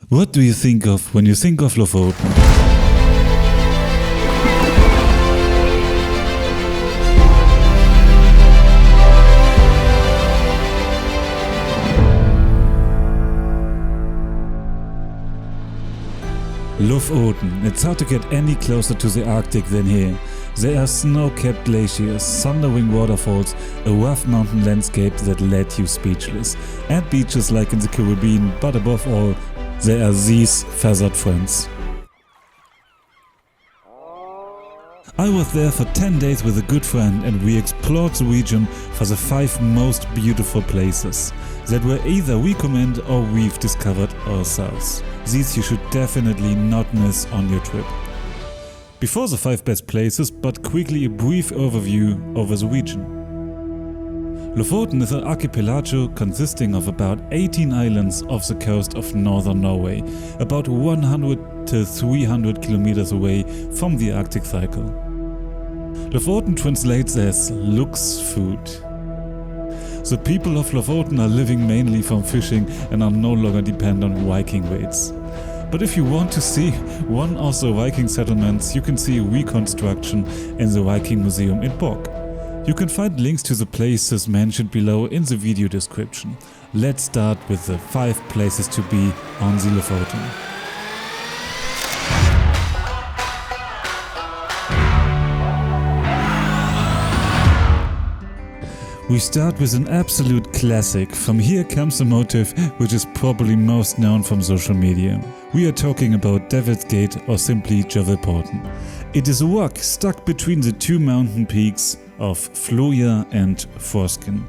What do you think of when you think of Lofoten? Lofoten, it's hard to get any closer to the Arctic than here. There are snow-capped glaciers, thundering waterfalls, a rough mountain landscape that let you speechless, and beaches like in the Caribbean, but above all, there are these feathered friends. I was there for 10 days with a good friend and we explored the region for the 5 most beautiful places that were either recommended or we've discovered ourselves. These you should definitely not miss on your trip. Before the 5 best places, but quickly a brief overview over the region. Lofoten is an archipelago consisting of about 18 islands off the coast of northern Norway, about 100 to 300 kilometers away from the Arctic Circle. Lofoten translates as looks food. The people of Lofoten are living mainly from fishing and are no longer dependent on Viking raids. But if you want to see one of the Viking settlements, you can see a reconstruction in the Viking Museum in Borg. You can find links to the places mentioned below in the video description. Let's start with the 5 places to be on the Lofoten. We start with an absolute classic. From here comes a motif which is probably most known from social media. We are talking about Devil's Gate or simply Djevelporten. It is a rock stuck between the 2 mountain peaks of Fløya and Forsken.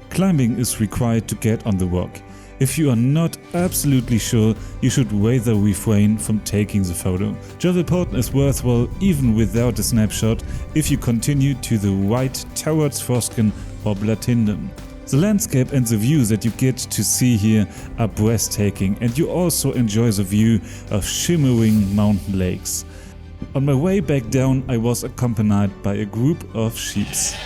Climbing is required to get on the rock. If you are not absolutely sure, you should rather refrain from taking the photo. Djevelporten is worthwhile even without a snapshot if you continue to the right towards Forsken or Blatindum. The landscape and the views that you get to see here are breathtaking, and you also enjoy the view of shimmering mountain lakes. On my way back down, I was accompanied by a group of sheeps.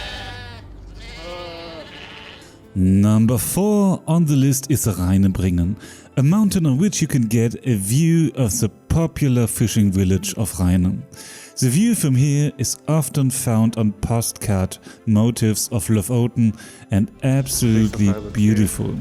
Number 4 on the list is Reinebringen, a mountain on which you can get a view of the popular fishing village of Reine. The view from here is often found on postcard motifs of Lofoten and absolutely beautiful.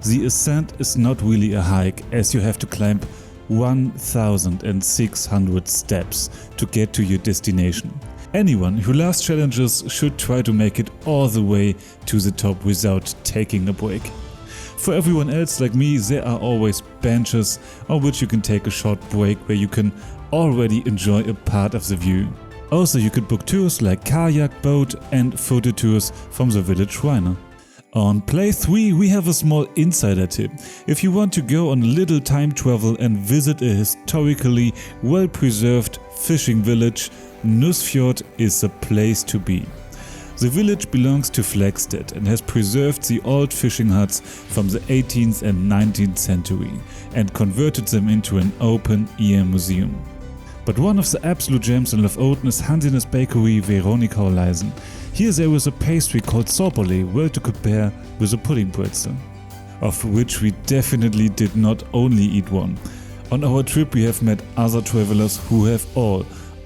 The ascent is not really a hike, as you have to climb 1,600 steps to get to your destination. Anyone who loves challenges should try to make it all the way to the top without taking a break. For everyone else like me, there are always benches on which you can take a short break where you can already enjoy a part of the view. Also, you could book tours like kayak, boat and photo tours from the village Reine. On place 3 we have a small insider tip. If you want to go on a little time travel and visit a historically well preserved fishing village, Nusfjord is the place to be. The village belongs to Flakstad and has preserved the old fishing huts from the 18th and 19th century and converted them into an open-air museum. But one of the absolute gems in Lofoten is Hansenes bakery Veronica Leisen. Here there is a pastry called sorbole, well to compare with a pudding pretzel, of which we definitely did not only eat one. On our trip we have met other travelers who have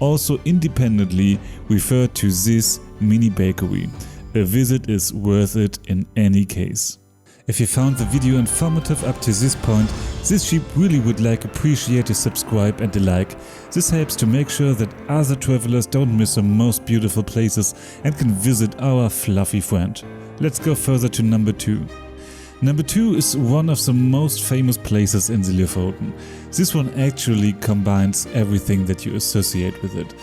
also independently referred to this mini bakery. A visit is worth it in any case. If you found the video informative up to this point, this sheep really would appreciate a subscribe and a like. This helps to make sure that other travelers don't miss the most beautiful places and can visit our fluffy friend. Let's go further to number 2. Number 2 is one of the most famous places in the Lofoten. This one actually combines everything that you associate with it.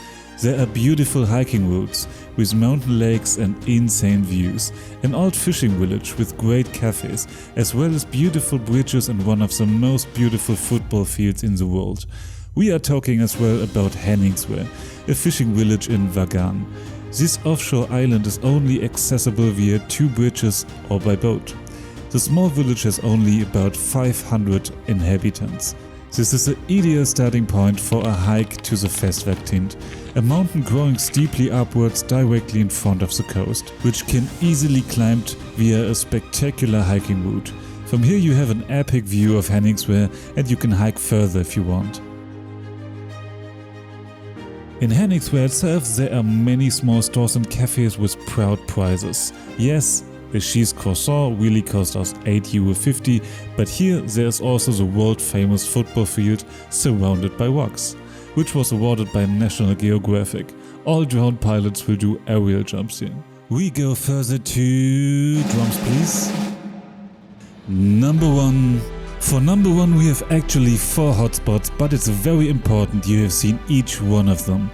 There are beautiful hiking routes with mountain lakes and insane views, an old fishing village with great cafes, as well as beautiful bridges and one of the most beautiful football fields in the world. We are talking as well about Henningsvaer, a fishing village in Vagan. This offshore island is only accessible via 2 bridges or by boat. The small village has only about 500 inhabitants. This is the ideal starting point for a hike to the Festwerktind, a mountain growing steeply upwards directly in front of the coast, which can easily climbed via a spectacular hiking route. From here you have an epic view of Henningsvaer and you can hike further if you want. In Henningsvaer itself there are many small stores and cafes with proud prices. Yes, the cheese croissant really cost us €8.50, but here there's also the world famous football field surrounded by rocks, which was awarded by National Geographic. All drone pilots will do aerial jumps here. We go further to drums please. Number 1. For number 1 we have actually 4 hotspots, but it's very important you have seen each one of them.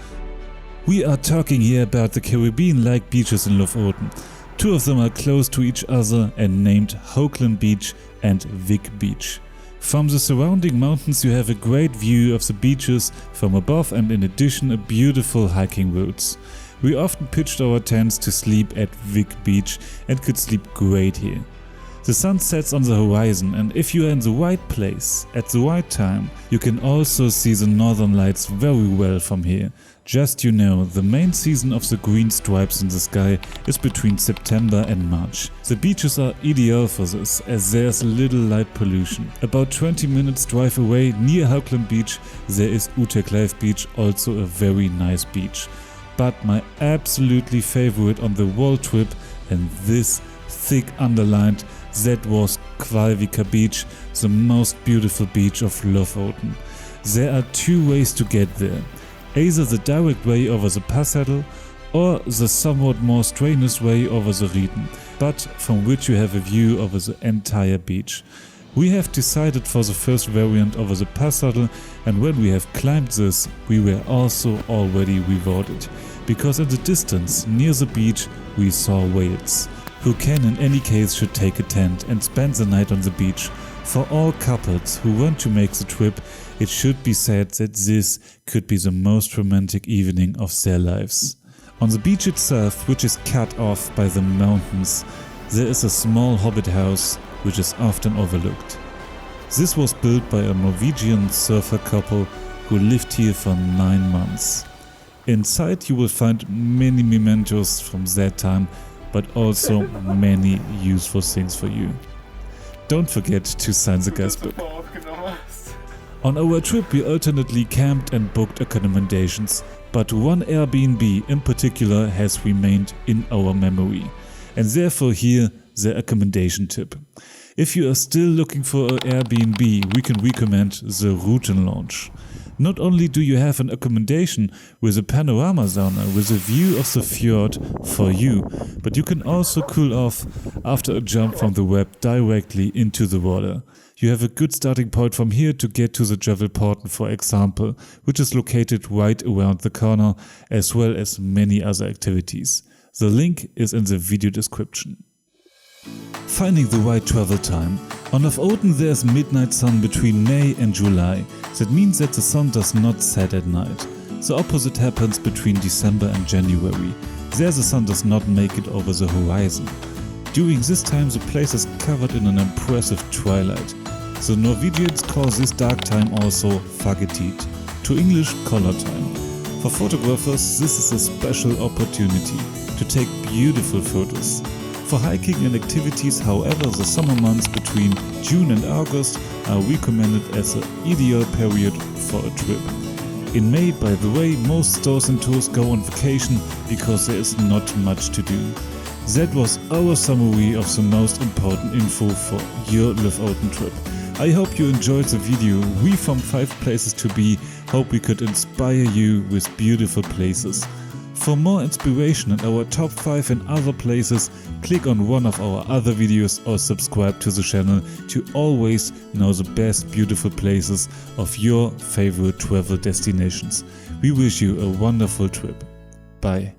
We are talking here about the Caribbean-like beaches in Lofoten. 2 of them are close to each other and named Haukland Beach and Kvalvika Beach. From the surrounding mountains you have a great view of the beaches from above and in addition a beautiful hiking routes. We often pitched our tents to sleep at Kvalvika Beach and could sleep great here. The sun sets on the horizon and if you are in the right place at the right time you can also see the northern lights very well from here. Just you know, the main season of the green stripes in the sky is between September and March. The beaches are ideal for this as there's little light pollution. About 20 minutes drive away near Haukland Beach there is Utakleiv Beach, also a very nice beach. But my absolutely favorite on the whole trip, and this thick underlined, that was Kvalvika Beach, the most beautiful beach of Lofoten. There are 2 ways to get there. Either the direct way over the Passaddle or the somewhat more strenuous way over the Reden, but from which you have a view over the entire beach. We have decided for the first variant over the Passaddle, and when we have climbed this we were also already rewarded, because in the distance near the beach we saw whales, who can in any case should take a tent and spend the night on the beach. For all couples who want to make the trip, it should be said that this could be the most romantic evening of their lives. On the beach itself, which is cut off by the mountains, there is a small hobbit house which is often overlooked. This was built by a Norwegian surfer couple who lived here for 9 months. Inside you will find many mementos from that time, but also many useful things for you. Don't forget to sign the guest book. On our trip we alternately camped and booked accommodations, but one Airbnb in particular has remained in our memory, and therefore here the accommodation tip. If you are still looking for an Airbnb, we can recommend the Routen Lounge. Not only do you have an accommodation with a panorama sauna with a view of the fjord for you, but you can also cool off after a jump from the web directly into the water. You have a good starting point from here to get to the Djevelporten, for example, which is located right around the corner, as well as many other activities. The link is in the video description. Finding the right travel time. On Lofoten there's midnight sun between May and July. That means that the sun does not set at night. The opposite happens between December and January. There the sun does not make it over the horizon. During this time the place is covered in an impressive twilight. The Norwegians call this dark time also fagetid, to English color time. For photographers this is a special opportunity to take beautiful photos. For hiking and activities, however, the summer months between June and August are recommended as the ideal period for a trip. In May, by the way, most stores and tours go on vacation because there is not much to do. That was our summary of the most important info for your Lofoten trip. I hope you enjoyed the video. We from 5 places to be hope we could inspire you with beautiful places. For more inspiration and our top 5 in other places, click on one of our other videos or subscribe to the channel to always know the best beautiful places of your favorite travel destinations. We wish you a wonderful trip. Bye.